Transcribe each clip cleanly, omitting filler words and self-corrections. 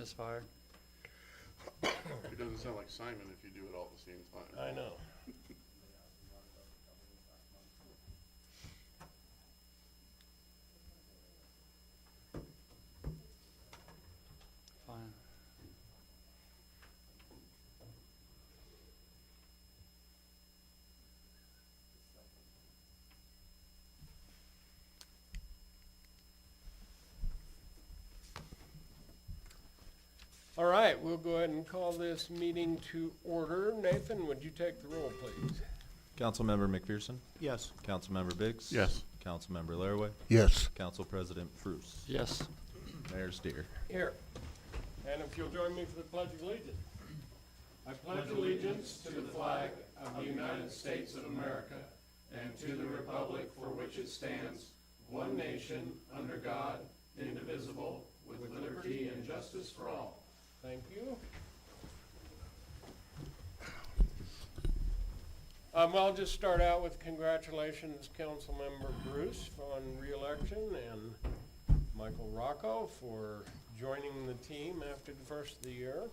misfire. It doesn't sound like Simon if you do it all at the same time. I know. Fine. All right, we'll go ahead and call this meeting to order. Nathan, would you take the roll, please? Councilmember McPherson? Yes. Councilmember Biggs? Yes. Councilmember Laraway? Yes. Council President Bruce? Yes. Mayor Steer? Here. And if you'll join me for the Pledge of Allegiance. I pledge allegiance to the flag of the United States of America and to the republic for which it stands, one nation, under God, indivisible, with liberty and justice for all. Thank you. I'll just start out with congratulations, Councilmember Bruce on re-election, and Michael Rocco for joining the team after the first of the year,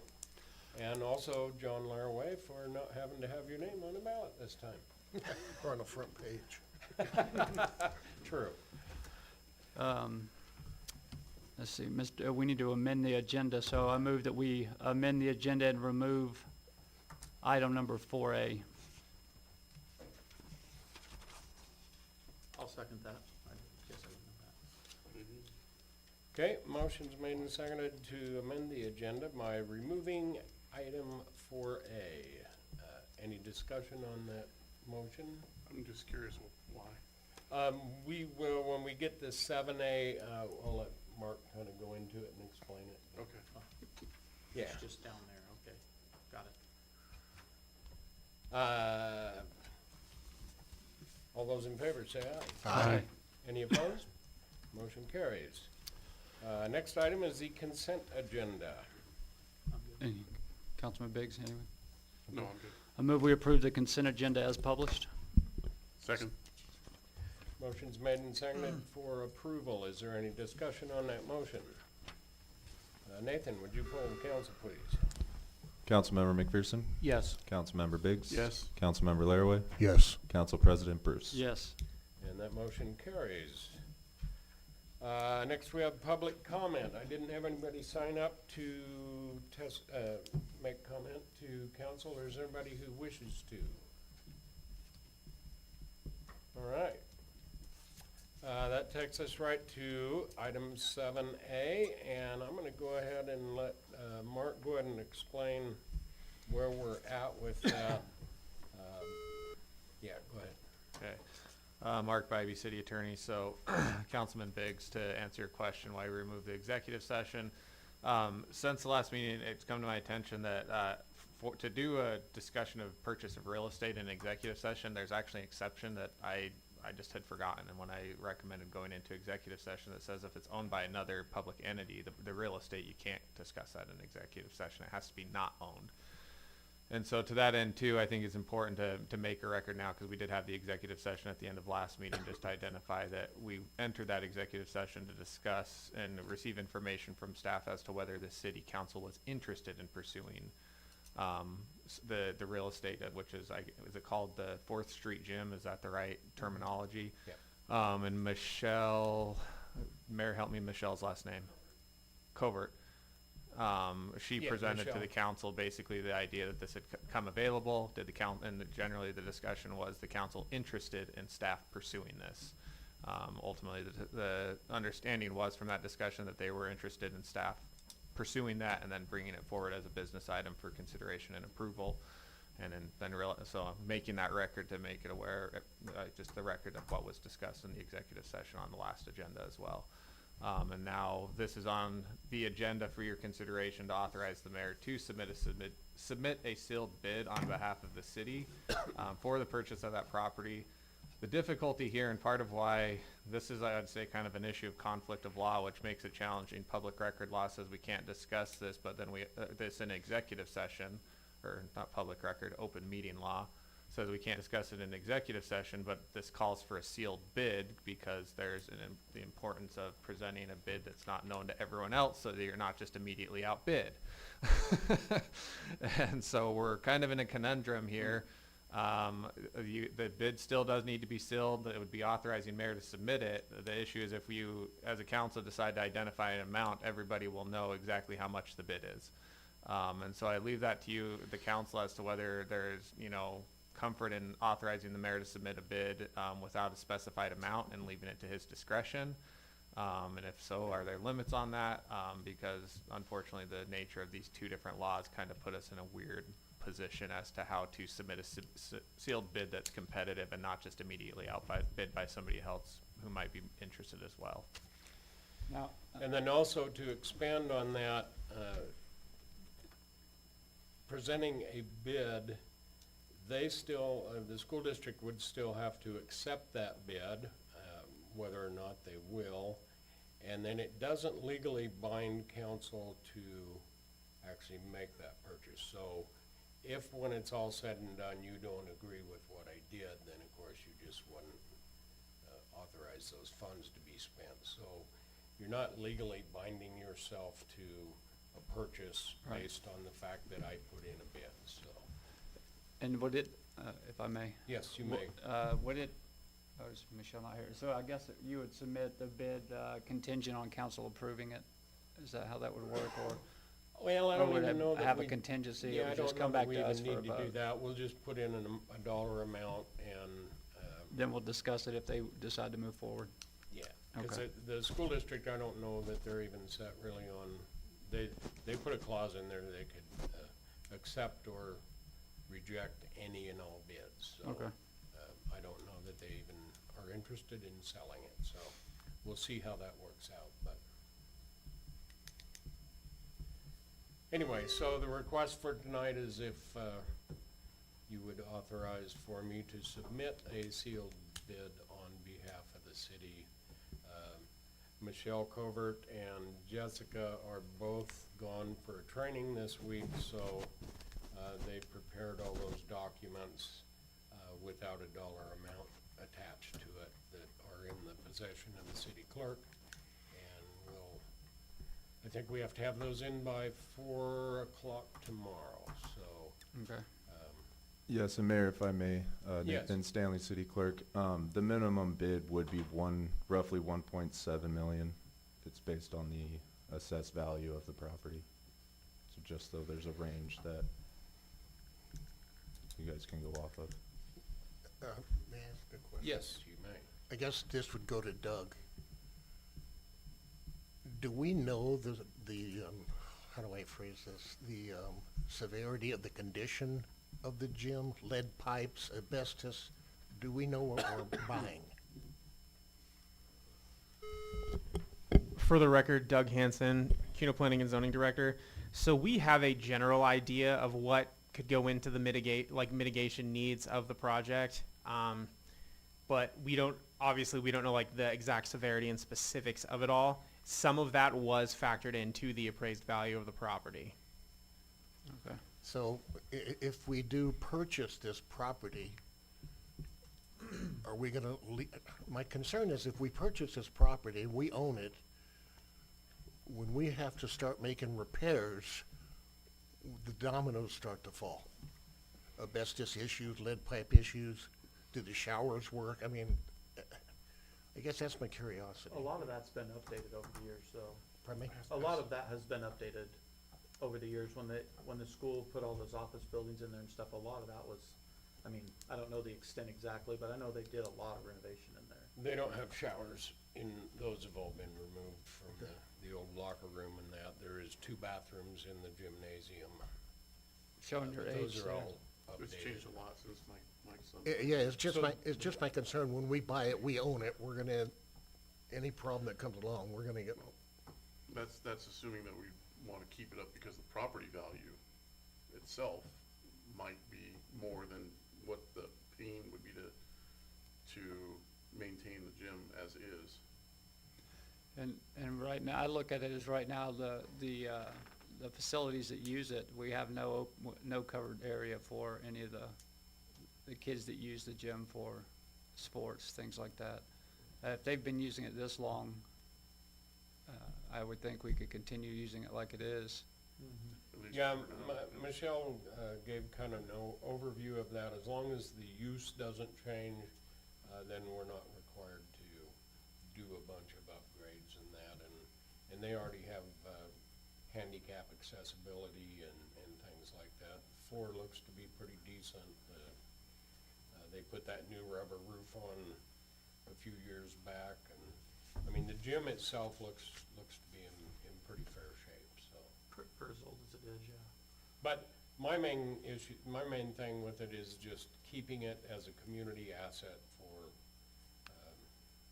and also John Laraway for not having to have your name on the ballot this time. Or on the front page. True. Let's see, we need to amend the agenda, so I move that we amend the agenda and remove item number 4A. I'll second that. I guess I didn't know that. Okay, motion's made and seconded to amend the agenda by removing item 4A. Any discussion on that motion? I'm just curious why. We will, when we get to 7A, I'll let Mark kind of go into it and explain it. Okay. Yeah. It's just down there, okay. Got it. All those in favor say aye. Aye. Any opposed? Motion carries. Next item is the consent agenda. I'm good. Councilman Biggs, anyone? No, I'm good. I move we approve the consent agenda as published. Second. Motion's made and seconded for approval. Is there any discussion on that motion? Nathan, would you poll the council, please? Councilmember McPherson? Yes. Councilmember Biggs? Yes. Councilmember Laraway? Yes. Council President Bruce? Yes. And that motion carries. Next, we have public comment. I didn't have anybody sign up to make comment to council, or is there anybody who wishes to? All right. That takes us right to item 7A, and I'm going to go ahead and let Mark go ahead and explain where we're at with that. Yeah, go ahead. Okay. Mark Bybee, City Attorney. So, Councilman Biggs, to answer your question why we removed the executive session. Since the last meeting, it's come to my attention that to do a discussion of purchase of real estate in executive session, there's actually an exception that I just had forgotten. And when I recommended going into executive session, that says if it's owned by another public entity, the real estate, you can't discuss that in executive session. It has to be not owned. And so to that end, too, I think it's important to make a record now, because we did have the executive session at the end of last meeting, just to identify that we entered that executive session to discuss and receive information from staff as to whether the city council was interested in pursuing the real estate, which is it called the 4th Street Gym? Is that the right terminology? Yeah. And Michelle, Mayor, help me, Michelle's last name. Covert. She Yeah, presented Michelle. to the council basically the idea that this had come available. Did the council, and generally the discussion was the council interested in staff pursuing this. Ultimately, the understanding was from that discussion that they were interested in staff pursuing that and then bringing it forward as a business item for consideration and approval. And so I'm making that record to make it aware, just the record of what was discussed in the executive session on the last agenda as well. And now this is on the agenda for your consideration to authorize the mayor to submit a sealed bid on behalf of the city for the purchase of that property. The difficulty here, and part of why this is, I would say, kind of an issue of conflict of law, which makes it challenging. Public record law says we can't discuss this, but then this in executive session, or not public record, open meeting law says we can't discuss it in executive session, but this calls for a sealed bid because there's the importance of presenting a bid that's not known to everyone else so that you're not just immediately outbid. And so we're kind of in a conundrum here. The bid still does need to be sealed. It would be authorizing mayor to submit it. The issue is if you, as a council, decide to identify an amount, everybody will know exactly how much the bid is. And so I leave that to you, the council, as to whether there's, comfort in authorizing the mayor to submit a bid without a specified amount and leaving it to his discretion. And if so, are there limits on that? Because unfortunately, the nature of these two different laws kind of put us in a weird position as to how to submit a sealed bid that's competitive and not just immediately outbid by somebody else who might be interested as well. Now, And then also to expand on that, presenting a bid, they still, the school district would still have to accept that bid, whether or not they will. And then it doesn't legally bind council to actually make that purchase. So if when it's all said and done, you don't agree with what I did, then of course you just wouldn't authorize those funds to be spent. So you're not legally binding yourself to a purchase Right. based on the fact that I put in a bid, so. and would it, if I may? Yes, you may. Would it, is Michelle not here? So I guess that you would submit the bid contingent on council approving it? Is that how that would work, or? Well, I Or don't would even it know that have a we, contingency? It yeah, I would just don't know come that back we to us even for a need to do vote? that. We'll just put in a dollar amount and, Then we'll discuss it if they decide to move forward. yeah. Because Okay. the school district, I don't know that they're even set really on, they put a clause in there that they could accept or reject any and all bids. So, Okay. I don't know that they even are interested in selling it, so we'll see how that works out, but. Anyway, so the request for tonight is if, you would authorize for me to submit a sealed bid on behalf of the city. Michelle Covert and Jessica are both gone for training this week, so they prepared all those documents without a dollar amount attached to it that are in the possession of the city clerk. And I think we have to have those in by 4 o'clock tomorrow, so. Okay. Yes, and Mayor, if I may, Yes. Nathan Stanley, City Clerk, the minimum bid would be roughly 1.7 million. It's based on the assessed value of the property. So just so there's a range that you guys can go off of. May I ask a question? Yes, you may. I guess this would go to Doug. Do we know how do I phrase this? The severity of the condition of the gym, lead pipes, asbestos? Do we know what we're buying? For the record, Doug Hansen, CUNA Planning and Zoning Director. So we have a general idea of what could go into the mitigation needs of the project. But we don't know like the exact severity and specifics of it all. Some of that was factored into the appraised value of the property. Okay. So if we do purchase this property, are we gonna, my concern is if we purchase this property, we own it, when we have to start making repairs, the dominoes start to fall. Asbestos issues, lead pipe issues, do the showers work? I mean, I guess that's my curiosity. A lot of that's been updated over the years, so, Pardon me? a lot of that has been updated over the years. When the school put all those office buildings in there and stuff, a lot of that was, I mean, I don't know the extent exactly, but I know they did a lot of renovation in there. They don't have showers in, those have all been removed from the old locker room and that. There is 2 bathrooms in the gymnasium. Showing your But age those are there. all It's updated. changed a lot since Mike's son. Yeah, it's just So- it's just my concern, when we buy it, we own it, we're gonna, any problem that comes along, we're gonna get, That's assuming that we wanna keep it up because the property value itself might be more than what the pain would be to maintain the gym as is. And right now, I look at it as right now, the facilities that use it, we have no covered area for any of the kids that use the gym for sports, things like that. If they've been using it this long, I would think we could continue using it like it is. At least Yeah, for now. Michelle gave kind of an overview of that. As long as the use doesn't change, then we're not required to do a bunch of upgrades and that. And they already have handicap accessibility and things like that. The floor looks to be pretty decent. They put that new rubber roof on a few years back, and, I mean, the gym itself looks to be in pretty fair shape, so. For as old as it is, yeah. But my main thing with it is just keeping it as a community asset for,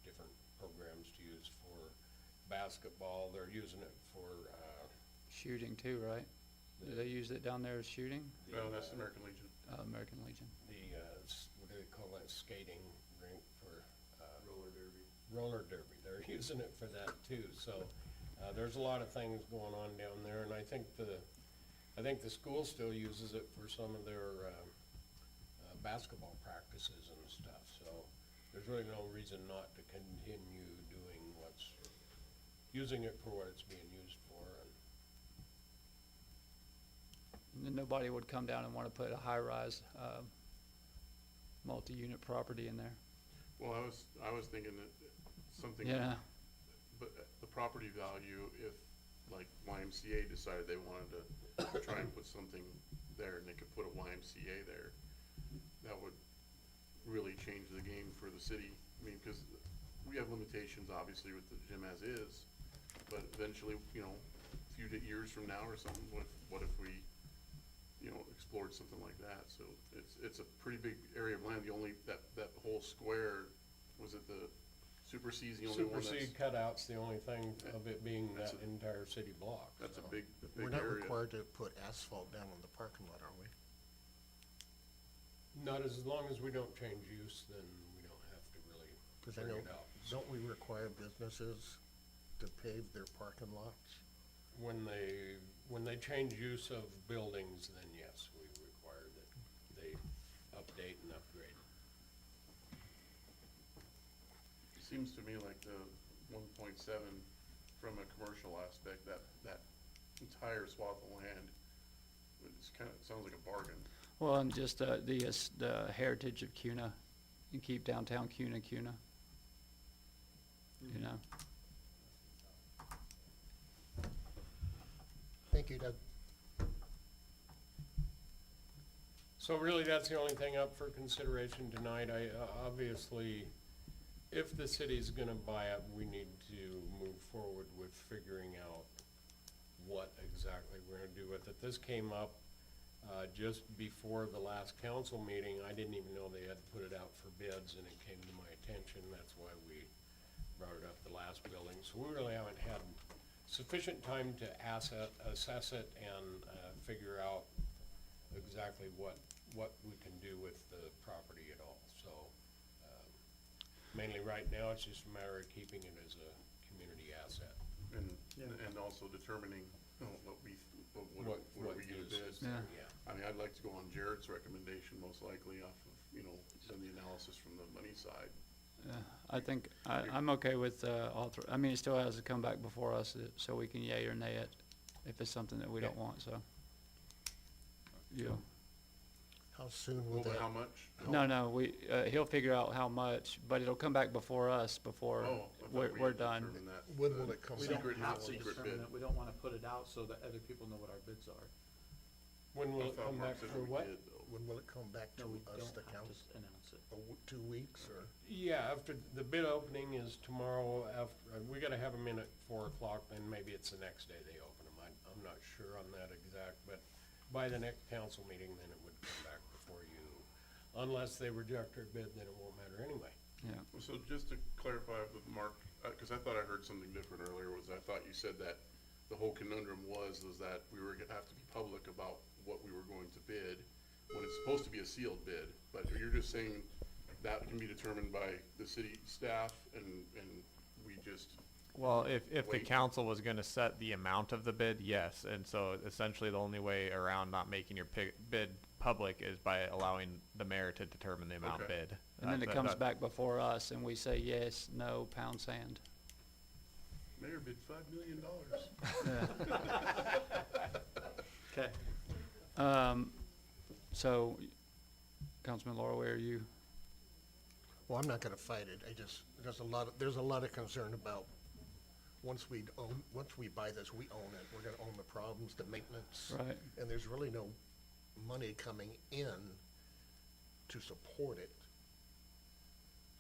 different programs to use for basketball. They're using it for, Shooting too, right? Do they use it down there as shooting? Well, that's American Legion. American Legion. what do they call that, skating rink for, roller derby. They're using it for that too, so, there's a lot of things going on down there, and I think the school still uses it for some of their, basketball practices and stuff, so there's really no reason not to continue using it for what it's being used for, and And then nobody would come down and want to put a high-rise, multi-unit property in there. Well, I was thinking that something. Yeah, But the property value, if like YMCA decided they wanted to try and put something there and they could put a YMCA there, that would really change the game for the city. I mean, because we have limitations obviously with the gym as is, but eventually, you know, a few years from now or something, what if we, you know, explored something like that? So it's a pretty big area of land. The only, that whole square, was it the Super C's the only one Super that's? C cutout's the only thing of it being That's that entire city block. That's a so. big We're not area. required to put asphalt down in the parking lot, are we? Not as long as we don't change use, then we don't have to really Because I bring know, it out. don't we require businesses to pave their parking lots? When they change use of buildings, then yes, we require that they update and upgrade. Seems to me like the 1.7, from a commercial aspect, that entire swath of land, it's kind of, sounds like a bargain. well, and just, the heritage of CUNA, and keep downtown CUNA. You know, Thank you, Doug. So really, that's the only thing up for consideration tonight. Obviously, if the city's gonna buy it, we need to move forward with figuring out what exactly we're gonna do with it. This came up, just before the last council meeting. I didn't even know they had put it out for bids, and it came to my attention. That's why we brought it up the last building. So we really haven't had sufficient time to assess it and, figure out exactly what we can do with the property at all. So, mainly right now, it's just a matter of keeping it as a community asset. And also determining, you know, what we get a use bid. is Yeah. there, yeah. I mean, I'd like to go on Jared's recommendation most likely off of, you know, then the analysis from the money side. I think, I'm okay with, I mean, it still has to come back before us, so we can yay or nay it, if it's something that we don't want, so. Yeah, How soon will Well, but that? how much? no, he'll figure out how much, but it'll come back before us, before Oh, I thought we we're had done. determined that. When will it come We back? don't have to Secret determine bid. it, we don't wanna put it out so that other people know what our bids are. When will I it thought come Mark back said for we what? did, though. When will it come back No, we to us, don't the have council? to announce it. 2 weeks, or? Yeah, after, the bid opening is tomorrow after, we gotta have them in at 4 o'clock, then maybe it's the next day they open them. I'm not sure on that exact, but by the next council meeting, then it would come back before you. Unless they reject our bid, then it won't matter anyway. Yeah, Well, so just to clarify with Mark, because I thought I heard something different earlier, was I thought you said that the whole conundrum was that we were gonna have to be public about what we were going to bid, when it's supposed to be a sealed bid, but you're just saying that can be determined by the city staff, and we just Well, if the Wait. council was gonna set the amount of the bid, yes, and so essentially the only way around not making your bid public is by allowing the mayor to determine the amount Okay. bid. And then it That- comes that- back before us and we say yes, no, pound sand. Mayor bid $5 million. Okay. So, Councilman Laraway, are you, Well, I'm not gonna fight it. There's a lot of concern about, once we buy this, we own it. We're gonna own the problems, the maintenance. right? And there's really no money coming in to support it.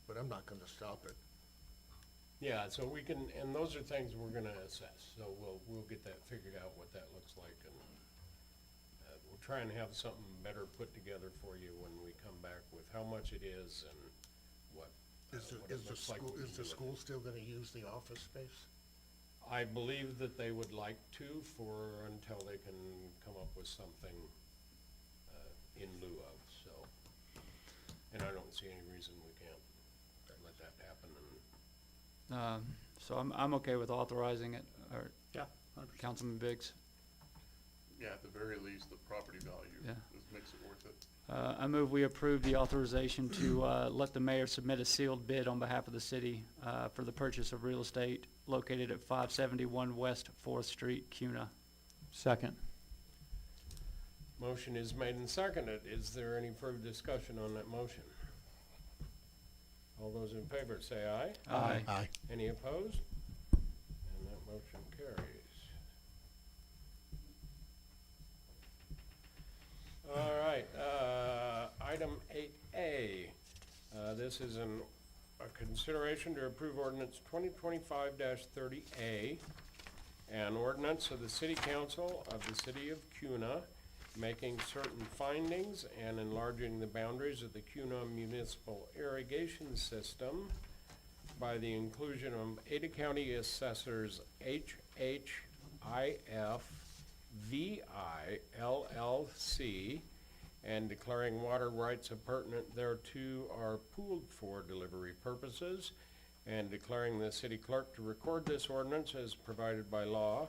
But I'm not gonna stop it. Yeah, so we can, and those are things we're gonna assess, so we'll get that figured out, what that looks like, and we'll try and have something better put together for you when we come back with how much it is and what it looks like. we Is can the do it. school still gonna use the office space? I believe that they would like to until they can come up with something, in lieu of, so. And I don't see any reason we can't let that happen, and So I'm okay with authorizing it, or Yeah, 100%. Councilman Biggs. Yeah, at the very least, the property value Yeah. makes it worth it. I move we approve the authorization to let the mayor submit a sealed bid on behalf of the city for the purchase of real estate located at 571 West 4th Street, Cuna. Second. motion is made and seconded. Is there any further discussion on that motion? All those in favor say aye. Aye. Aye. Any opposed? And that motion carries. All right, item 8A. This is a consideration to approve ordinance 2025-30A, an ordinance of the City Council of the City of Cuna, making certain findings and enlarging the boundaries of the Cuna Municipal Irrigation System by the inclusion of Ada County Assessors HHIF VI LLC and declaring water rights appurtenant thereto are pooled for delivery purposes, and declaring the city clerk to record this ordinance as provided by law,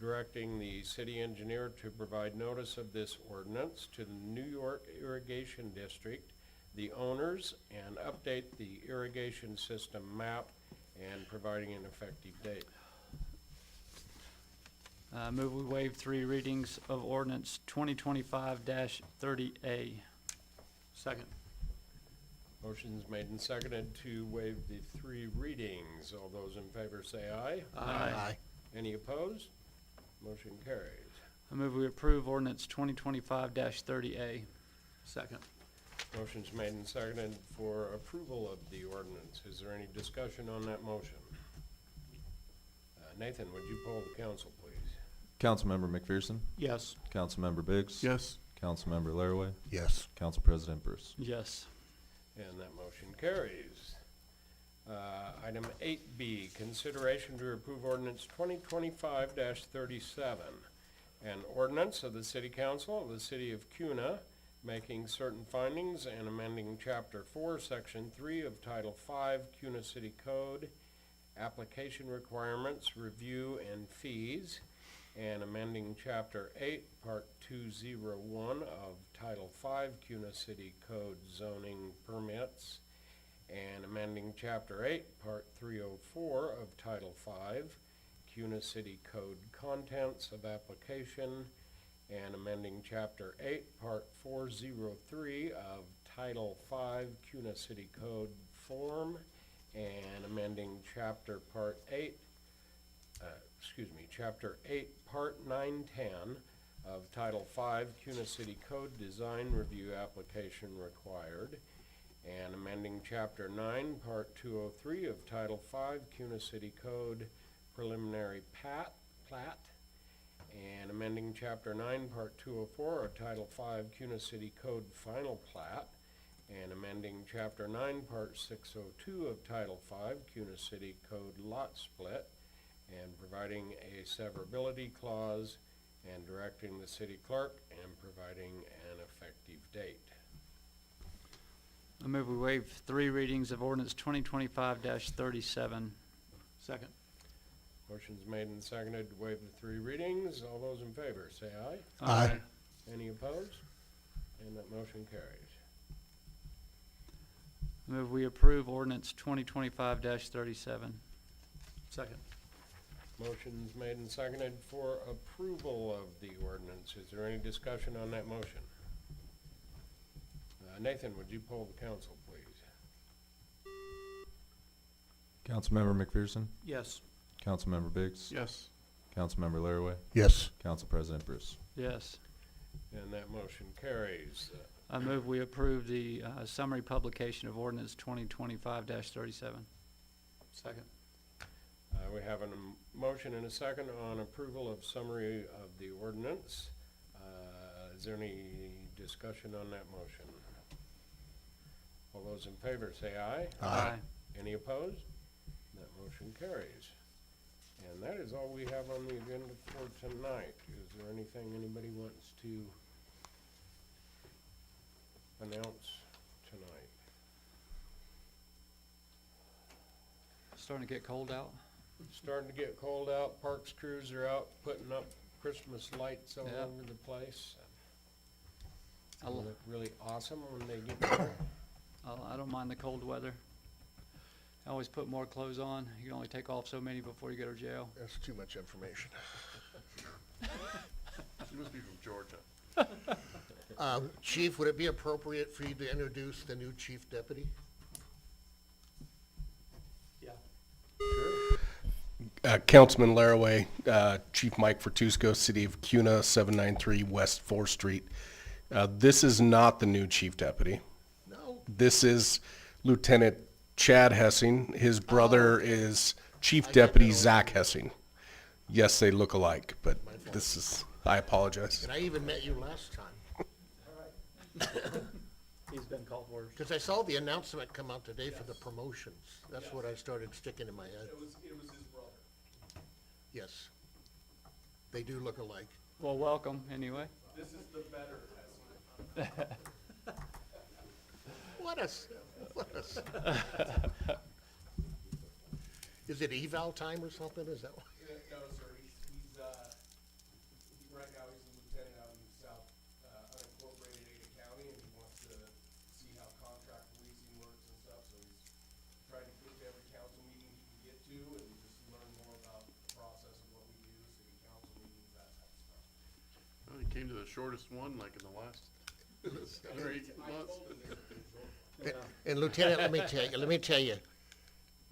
directing the city engineer to provide notice of this ordinance to the New York Irrigation District, the owners, and update the irrigation system map, and providing an effective date. Move we waive 3 readings of ordinance 2025-30A. Second. Motion's made and seconded to waive the 3 readings. All those in favor say aye. Aye. Any opposed? Motion carries. I move we approve ordinance 2025-30A. Second. Motion's made and seconded for approval of the ordinance. Is there any discussion on that motion? Nathan, would you poll the council, please? Councilmember McPherson, Yes. Councilmember Biggs. Yes. Councilmember Laraway, Yes. Council President Bruce. Yes. And that motion carries. Item 8B, consideration to approve ordinance 2025-37, an ordinance of the City Council of the City of Cuna, making certain findings and amending Chapter 4, Section 3 of Title 5 Cuna City Code, application requirements, review, and fees, and amending Chapter 8, Part 201 of Title 5 Cuna City Code zoning permits, and amending Chapter 8, Part 304 of Title 5 Cuna City Code contents of application, and amending Chapter 8, Part 403 of Title 5 Cuna City Code form, and amending Chapter 8, Part 910 of Title 5 Cuna City Code Design Review Application Required, and amending Chapter 9, Part 203 of Title 5 Cuna City Code Preliminary Plat, and amending Chapter 9, Part 204 of Title 5 Cuna City Code Final Plat, and amending Chapter 9, Part 602 of Title 5 Cuna City Code Lot Split, and providing a severability clause, and directing the city clerk, and providing an effective date. I move we waive 3 readings of ordinance 2025-37. Second. Motion's made and seconded to waive the 3 readings. All those in favor, say aye. Aye. Any opposed? And that motion carries. Move we approve ordinance 2025-37. Second. Motion's made and seconded for approval of the ordinance. Is there any discussion on that motion? Nathan, would you poll the council, please? Councilmember McPherson, Yes. Councilmember Biggs, Yes. Councilmember Laraway, Yes. Council President Bruce. Yes. And that motion carries. I move we approve the summary publication of ordinance 2025-37. Second. We have a motion and a second on approval of summary of the ordinance. Is there any discussion on that motion? All those in favor say aye. Aye. Any opposed? That motion carries. And that is all we have on the agenda for tonight. Is there anything anybody wants to announce tonight? Starting to get cold out. Starting to get cold out. Parks crews are out putting up Christmas lights all Yeah. over the place. I They l- look really awesome when they get there. I don't mind the cold weather. I always put more clothes on. You can only take off so many before you go to jail. That's too much information. You must be from Georgia. Chief, would it be appropriate for you to introduce the new chief deputy? Yeah. Councilman Laraway, Chief Mike Fortusco, City of Cuna, 793 West 4th Street. This is not the new chief deputy. No. This is Lieutenant Chad Hessing. His brother is Chief got Deputy that Zach Hessing. Yes, they look alike, but this is, I apologize. And I even met you last time. He's been called worse. Because I saw the announcement come out today for the promotions. That's what I started sticking in my head. It was his brother. Yes. They do look alike. Well, welcome anyway. This is the better Hessing. What a, Is it eval time or something? Is that why? No, sir, he's, right now he's a lieutenant out in South, unincorporated Ada County, and he wants to see how contract policing works and stuff, so he's trying to get to every council meeting he can get to, and just learn more about the process of what we do, city council meetings, that type of stuff. Well, he came to the shortest one, like in the last 7 or 8 months. And Lieutenant, let me tell you,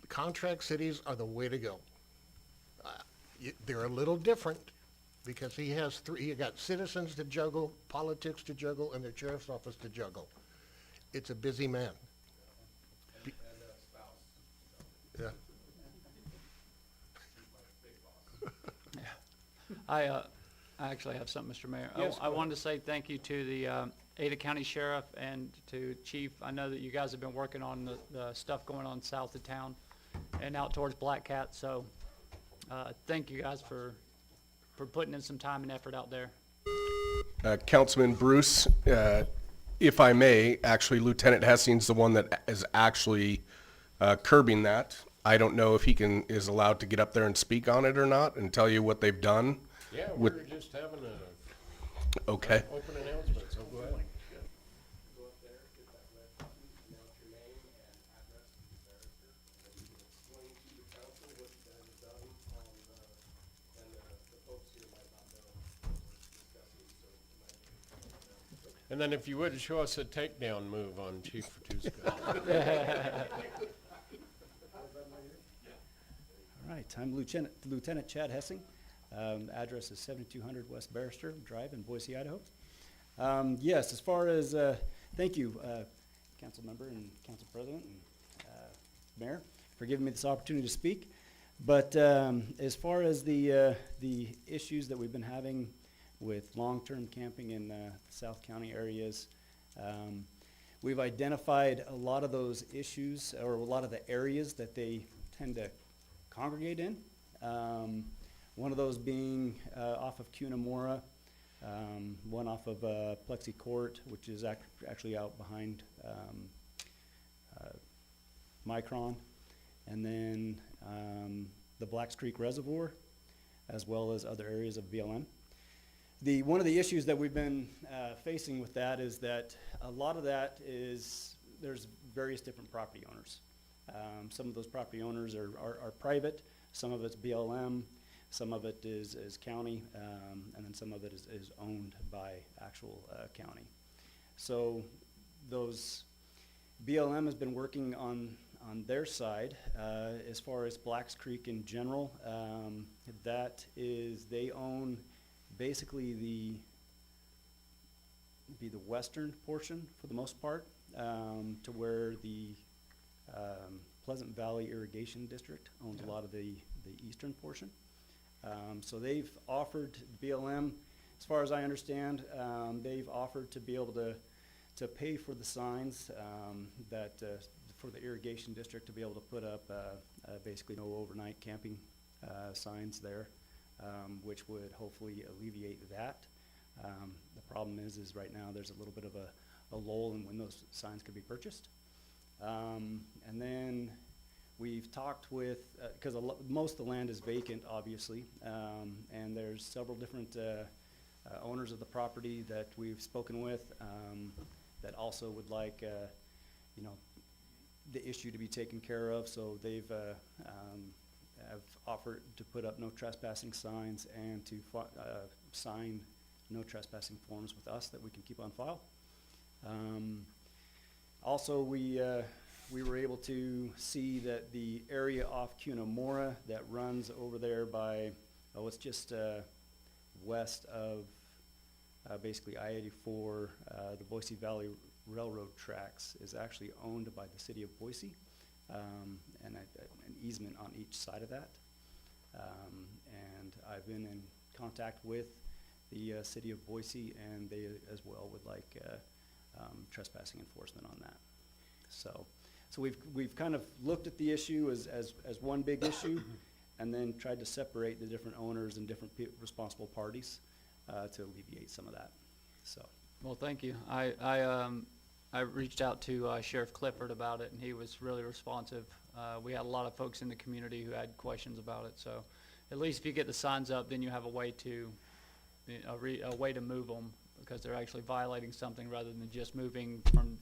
contract cities are the way to go. They're a little different because he has you got citizens to juggle, politics to juggle, and the sheriff's office to juggle. It's a busy man. And spouse. Yeah. I actually have something, Mr. Mayor. Yes, I wanted to say thank you to the Ada County Sheriff and to Chief. I know that you guys have been working on the stuff going on south of town and out towards Black Cat, so thank you guys for putting in some time and effort out there. Councilman Bruce, if I may, actually Lieutenant Hessing's the one that is actually curbing that. I don't know if he is allowed to get up there and speak on it or not and tell you what they've done. Yeah, With- we're just having a Okay. open announcement, so go ahead. Go up there, hit that red button, announce your name and address to the barrister, and then you can explain to the council what you guys have done on, and the folks here might not know what we're discussing, so it might be. And then if you would, show us a takedown move on Chief Fortusco. All right, I'm Lieutenant Chad Hessing. Address is 7200 West Barrister Drive in Boise, Idaho. Yes, as far as, thank you, Council Member and Council President and Mayor, for giving me this opportunity to speak. But as far as the issues that we've been having with long-term camping in the South County areas, we've identified a lot of those issues, or a lot of the areas that they tend to congregate in. One of those being off of Cunamora, one off of Plexi Court, which is actually out behind Micron, and then the Blacks Creek Reservoir, as well as other areas of BLM. One of the issues that we've been facing with that is that a lot of that is, there's various different property owners. Some of those property owners are private, some of it's BLM, some of it is county, and then some of it is owned by actual county. So those, BLM has been working on their side, as far as Blacks Creek in general. That is, they own basically the western portion for the most part, to where the Pleasant Valley Irrigation District owns a lot of the eastern portion. So they've offered BLM, as far as I understand, they've offered to be able to pay for the signs that for the irrigation district, to be able to put up basically no overnight camping signs there, which would hopefully alleviate that. The problem is right now there's a little bit of a lull in when those signs could be purchased. And then we've talked with, because most of the land is vacant, obviously, and there's several different owners of the property that we've spoken with that also would like, you know, the issue to be taken care of. So they've have offered to put up no trespassing signs and to sign no trespassing forms with us that we can keep on file. Also, we were able to see that the area off Cunamora that runs over there by, it's just west of basically I-84, the Boise Valley Railroad tracks is actually owned by the city of Boise, and an easement on each side of that. And I've been in contact with the city of Boise, and they as well would like trespassing enforcement on that. So we've kind of looked at the issue as one big issue, and then tried to separate the different owners and different responsible parties to alleviate some of that. So. Well, thank you. I reached out to Sheriff Clifford about it, and he was really responsive. We had a lot of folks in the community who had questions about it, so at least if you get the signs up, then you have a way to move them, because they're actually violating something rather than just moving from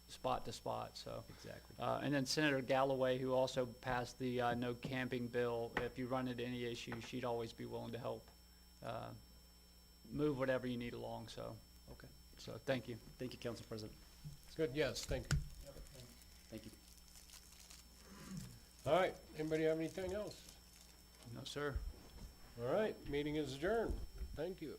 spot to spot. So Exactly. and then Senator Galloway, who also passed the no camping bill, if you run into any issue, she'd always be willing to help move whatever you need along. So Okay. so thank you. Thank you, Council President. Good, yes, thank you. Thank you. All right, anybody have anything else? No, sir. All right, meeting is adjourned. Thank you.